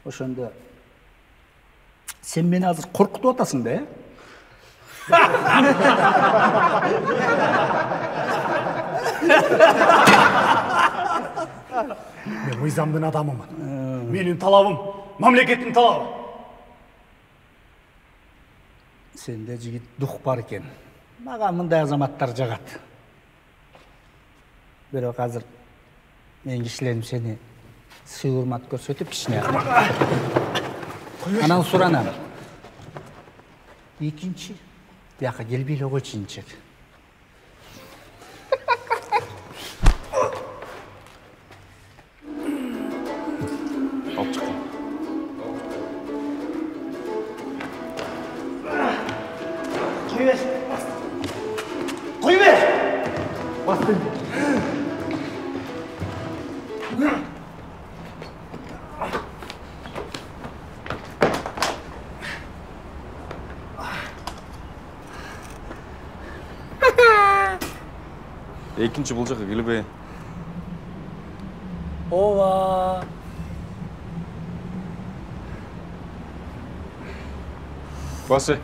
Ошондо сен мени азыр коркутуп атасың да, Мен мыйзамдын адамымын. Менин талабым, мамлекеттин талабы. Сенде жигит дух бар экен. Мага мындай азаматтар жагат. Бирок азыр менин кишилерим сени сый-урмат көрсөтүп кичине. Анан суранам. Экинчи бияка келбей эле койчу инчек. Алып чыккан. Кой бер. Кой бер. Бастың. Экинчи бул жака келбей. Ооба. Басы.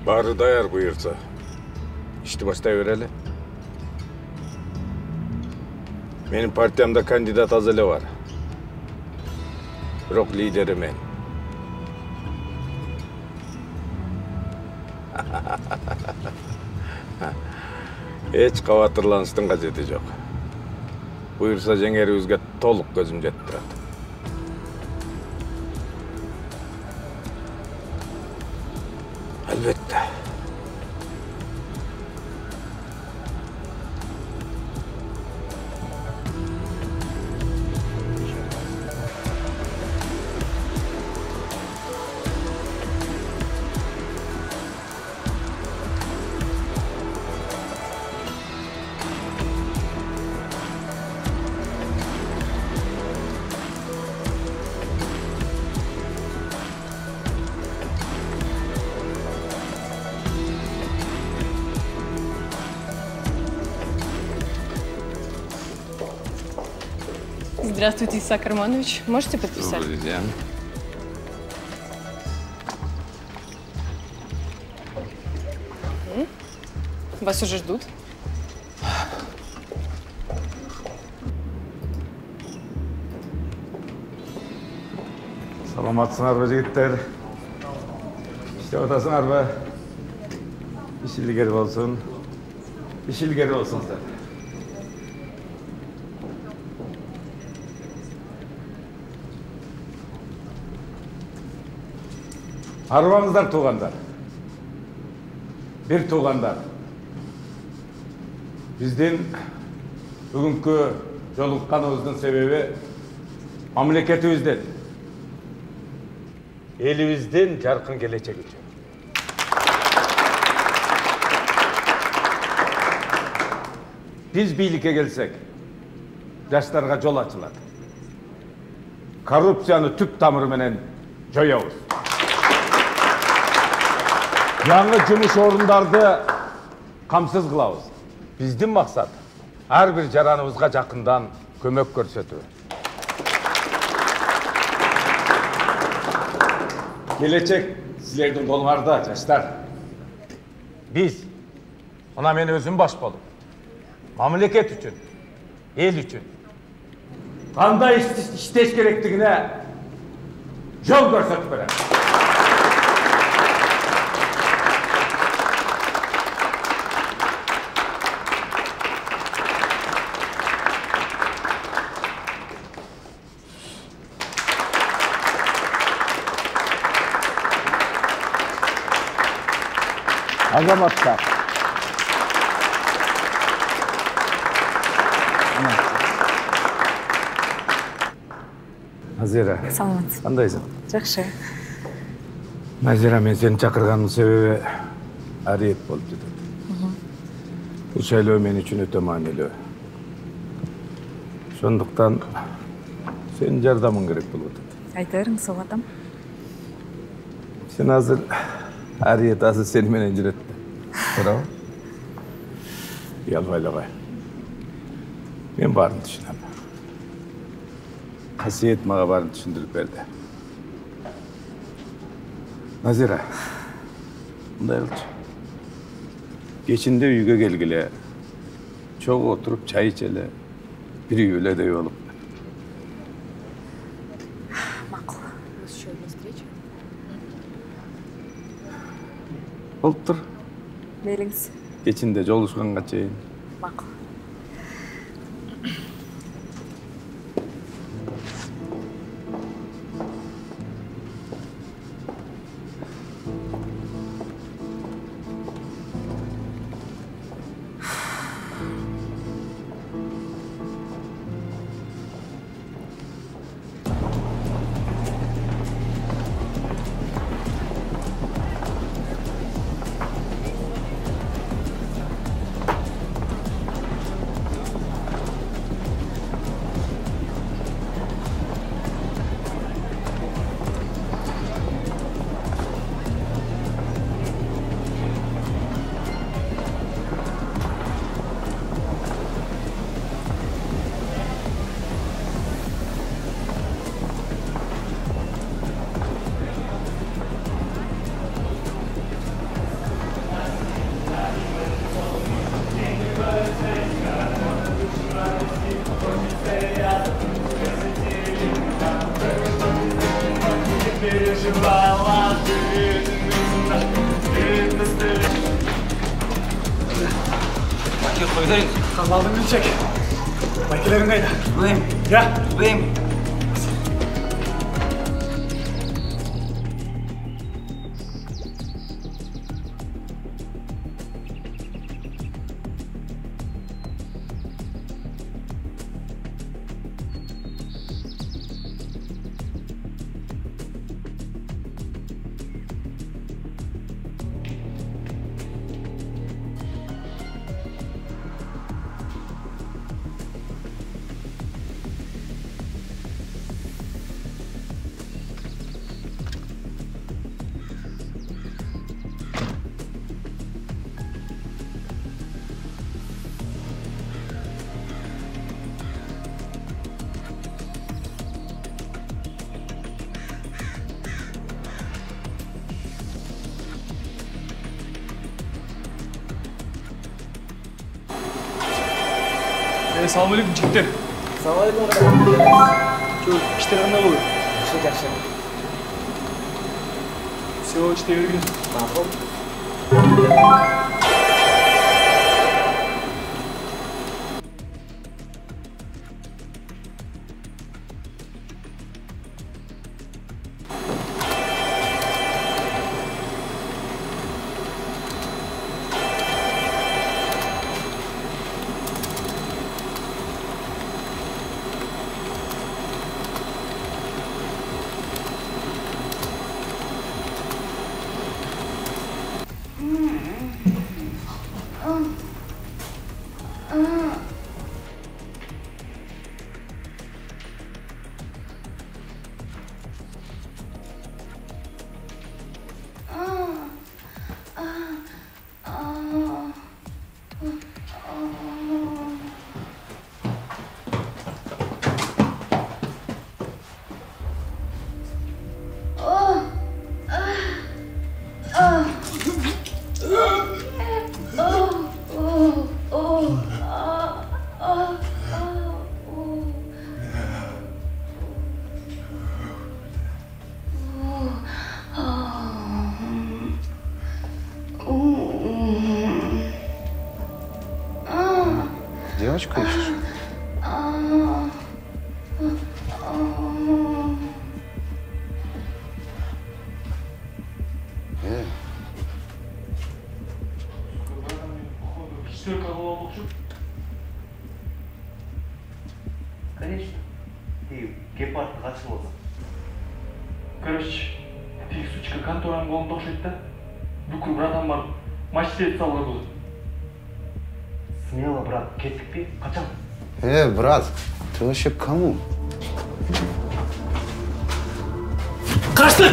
Бары даяр буйырса. İşte başтай берели. Менин партиямда кандидат аз эле бар. Бирок лидери мен. Эч кабатырланыштын кажети жок. Буйырса жеңерибизге толук көзүм жетип турат. Elbette. Здравствуйте, Исаак Романович. Можете подписать? Добрый день. Вас уже ждут. Саламатсыңар ба жігіттер? İşte отасыңар ба? İşilgер olsun. İşilgер olsunlar. Арбаңыздар туғандар. Bir туғандар. Бізден бүгінгі жолыққанымыздың себебі мемлекетімізден, елімізден жарқын келешек үшін. Biz билікке келсек, жастарға жол açılады. Коррупцияны түп тамырыменен жоябыз. Жаңы жұмыс орындарды қамсыз қылабыз. Біздің мақсат әрбір жаранымызға жақындан көмек көрсету. Келечек сіздердің қолыңарда, жастар. Біз, мына мен өзім баш болып, мемлекет үшін, ел үшін қандай іштеш керектігіне жол көрсетіп беремін. Азаматтар. Назира. Саламатсыз. Қандайсың? Жақсы. Назира, мен сені шақырғанның себебі әриет болып жатады. Бұл шайлау мен үшін өте маңызды. Сондықтан сенің жардамың керек болып жатады. Айта беріңіз, сол адам. Сен азыр әриет азыр сені менен жүретті. Bravo. Yalvaylavay. Men barını düşünemem. Hasiyet mağa barını düşündürüp verdi. Nazira, bunday kılçı. Geçinde uyga gelgile, çok oturup çay içele, biri öyle de olup. Мақұл. Еще одна встреча. Olup dur. Мейліңіз. Geçinde жолушканга чейин. Мақұл. Қалдың білчек. Байкелерің қайда? Бұлайым. Я? Бұлайым. Assalomualaikum jigitlar. Assalomualaikum. İşte qanday bo'ldi? Yaxshi. Все, ishlayvergin. Ma'qul. Девочка ищешь? Конечно. Ты гепард қашып oldu. Короче, тек сучка контораның қолын тоқшайды да, бүкіл братан барып, матчтеді салуға болды. Смело, брат. Кеттік пе? Қачан? Брат, ты вообще к кому? Қашты!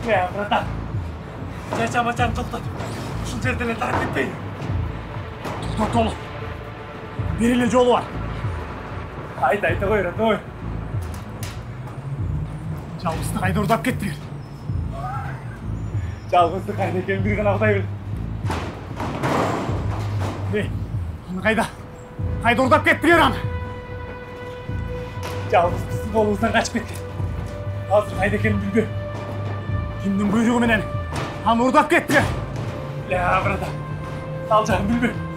Ya, bratан. Чача-мачаны тоқтат. Ушул жерден эле тартып кетпейин. Тоқтат толық. Береле жолы бар. Айта қой, братан. Жалғызды қайда ұрдап кеттіңдер? Жалғызды қайда екенін бір ғана Құдай біледі. Аны қайда? Қайда ұрдап кеттіңдер аны? Жалғыз біздің қолымыздан қашып кеткен. Қазір қайда екенін білмеймін. Кімнің бұйрығы менен аны ұрдап кеттіңдер? Ya, bratан. Ал жағын білмеймін.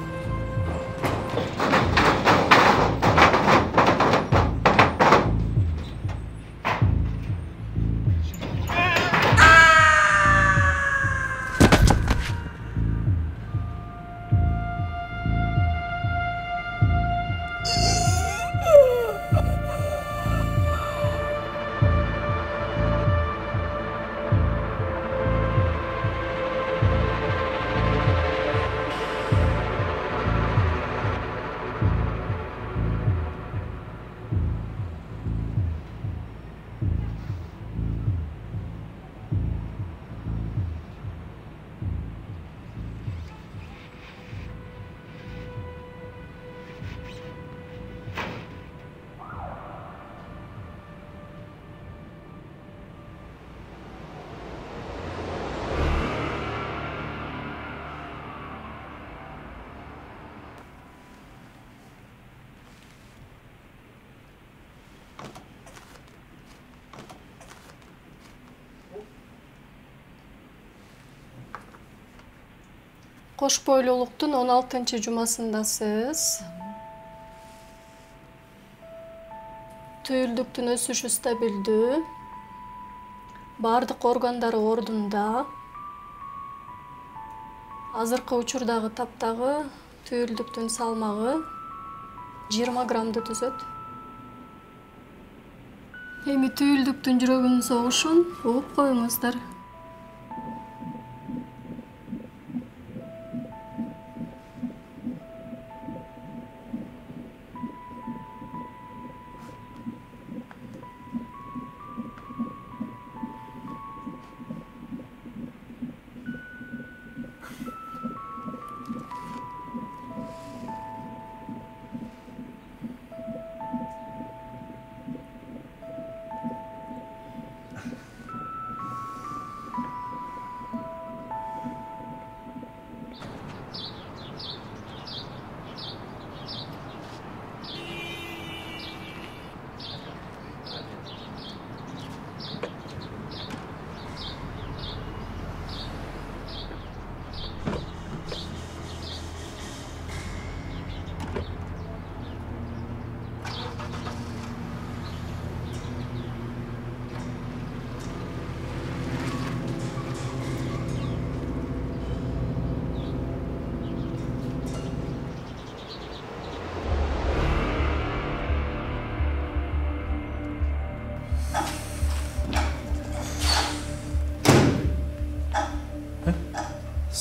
Кош бойлуулуктун 16-жумасындасыз. Түйүлдүктүн өсүшү стабилдүү. Бардык органдары ордунда. Азыркы учурдагы таптагы түйүлдүктүн салмагы 20 граммды түзөт. Эми түйүлдүктүн жүрөгүнүн согушун угуп коюңуздар.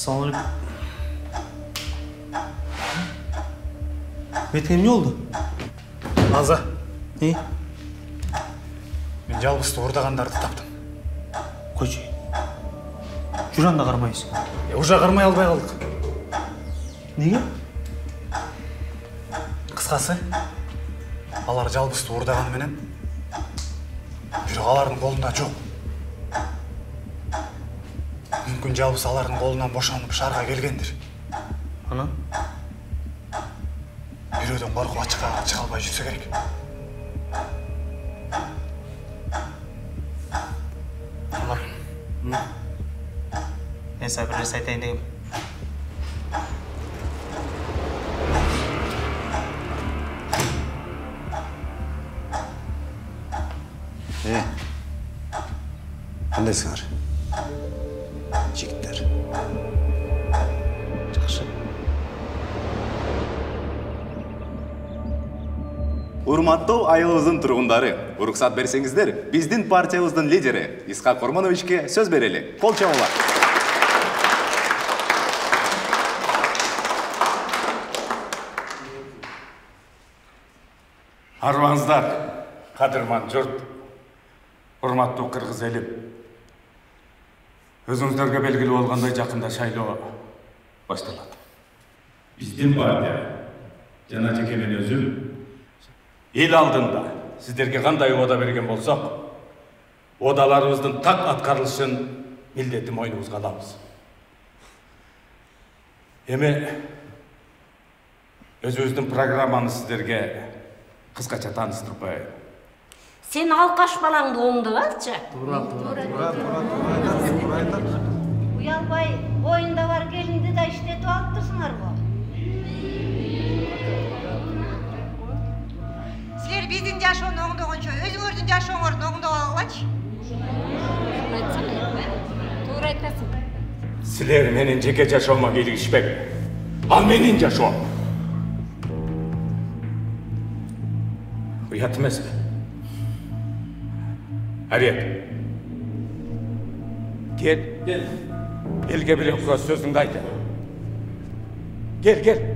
Assalamualaikum. Metem ne oldu? Наза, Ne? мен жалбызды ордағандарды таптым. Koçu. Жүр анда қармайсың. Уже қармай албай қалдық. Неге? Қысқасы, алар жалбызды ордаған менен, бирок алардын колунда жок. Мүмкүн жалбыз алардын колунан бошонуп шаарга келгендир. Анан? Бирөөдөн коркуп ачыкка чыга албай жүрсө керек. Мен сага бир нерсе айтайын дегем. Кандайсыңар? Жигиттер. Жакшы. Урматтуу айылыбыздын тургундары, уруксат берсеңиздер, биздин партиябыздын лидери Исхак Ормановичке сөз берели. Кол чабуулар. Арбаңыздар, кадырман жұрт, урматтуу кыргыз элим. Өзүңүздөргө белгилүү болгондой жакында шайлоо башталат. Биздин партия жана жеке мен өзүм эл алдында сиздерге кандай ода берген болсок, одаларыбыздын так аткарылышын милдети мойнубузга алабыз. Эми өзүбүздүн программаны сиздерге кыскача тааныстырып коеюн. Sen alqaş balаңды оңдап алчы. Уялбай, бойында бар келинди да иштетип алып турсуңар го. Силер биздин жашоону оңдогончо өзүңөрдүн жашооңорду оңдоп алгылачы. Туура айтасың. Силер менин жеке жашоомо кийлигишпек. Ал менин жашоом. Уят эмеспи? Арет. Gel. Elge bir okula sözünde aydı. Gel.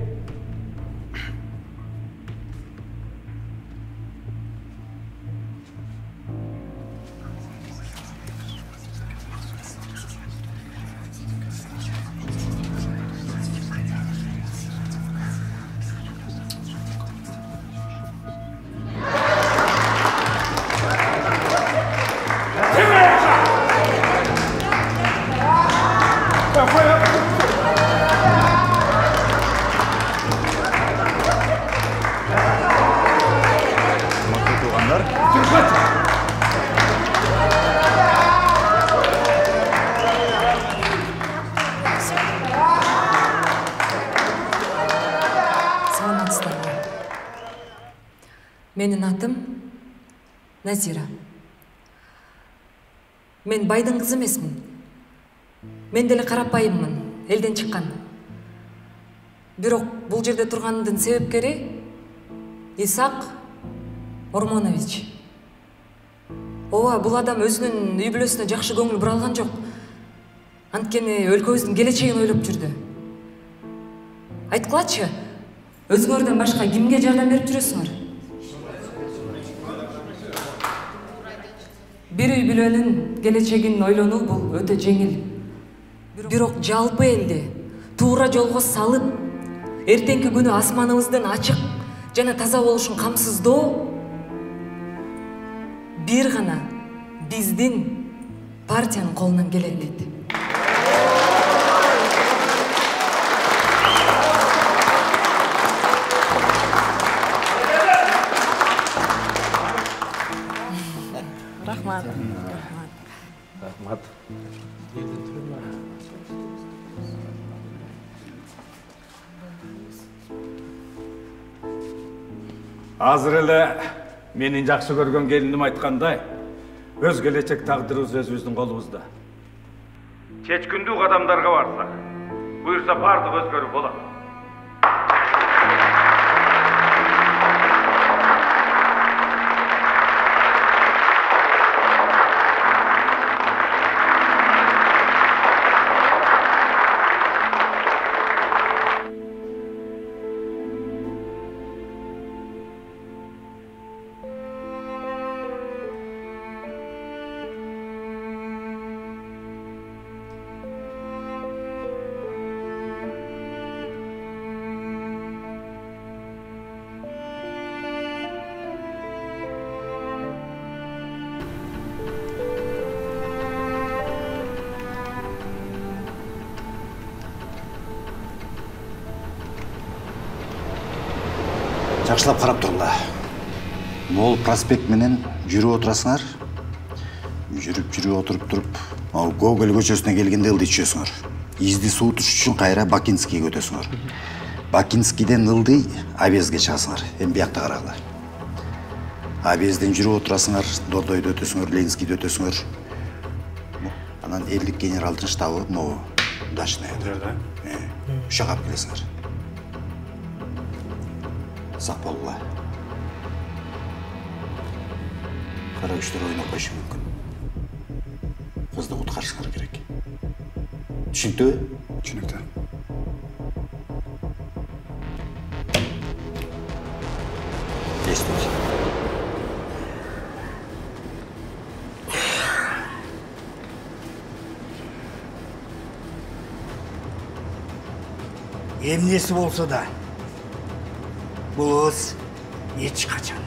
Менин атым Назира. Мен байдың кызы эмесмин. Мен деле карапайыммын, элден чыккан. Бирок бул жерде турганымдын себепкери Исак Ормонович. Ооба, бул адам өзүнүн үй бүлөсүнө жакшы көңүл бура алган жок. Анткени өлкөбүздүн келечегин ойлоп жүрдү. Айткылачы, өзүңөрдөн башка кимге жардам берип жүрөсүңөр? Бир үй бүлөнүн келечегин ойлонуу бул өтө жеңил. Бирок жалпы элди туура жолго салып, эртеңки күнү асманыбыздын ачык жана таза болушун камсыздоо бир гана биздин партиянын колунан келет дейт. Рахмат. Рахмат. Азыр эле менин жакшы көргөн келиним айткандай, өз келечек тагдырыбыз өзүбүздүн колубузда. Чечкиндүү кадамдарга барсак, буюрса бардык өзгөрүп болот. Жакшылап карап тургула. Мол проспект менен жүрүп отурасыңар. Жүрүп отуруп, Гоголь көчөсүнө келгенде ылдый түшөсүңөр. Изди суутуш үчүн кайра Бакинскийге өтөсүңөр. Бакинскийден ылдый Объездге чыгасыңар. Эми биякта карагыла. Объезден жүрүп отурасыңар, Дордойдо өтөсүңөр, Ленинскийде өтөсүңөр. Анан элдик генералдын штабы могу Дачная. Ушака алып келесиңер. Сак болула. Кара күчтөр ойноп коюшу мүмкүн. Кызды куткарышыңар керек. Түшүнүктүбү? Түшүнүктүү. Действуйте. Эмнеси болсо да бул эч качан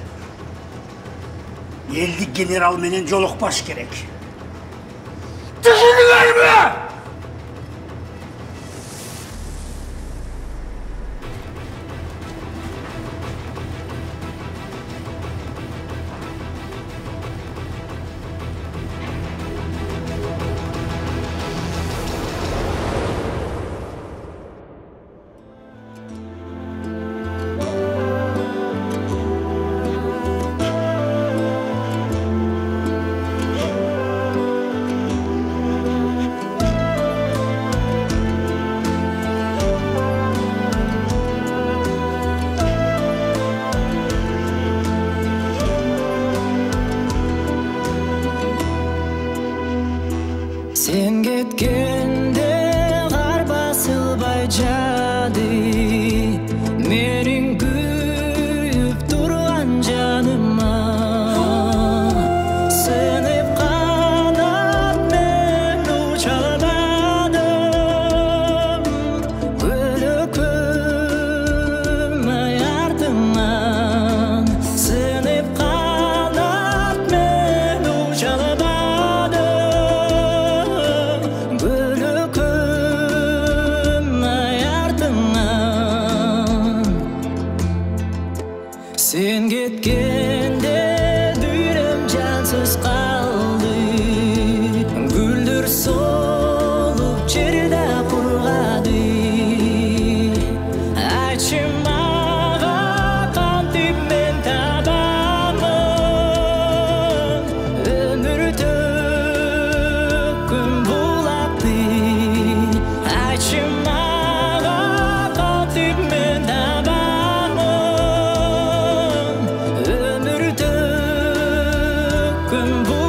элдик генерал менен жолукпаш керек. Түшүндүңөрбү? Sen ketkende kar basılbay jadi, menin kүйüp turgan canıma. Sınıp kanat men uçamadım, gülüküm ayartımdan. Sınıp kanat men uçamadım. Sen ketkende düyrem cansız kaldı, güldür solup çerde kurgadı. Aytçı maga kantip men tabar. күн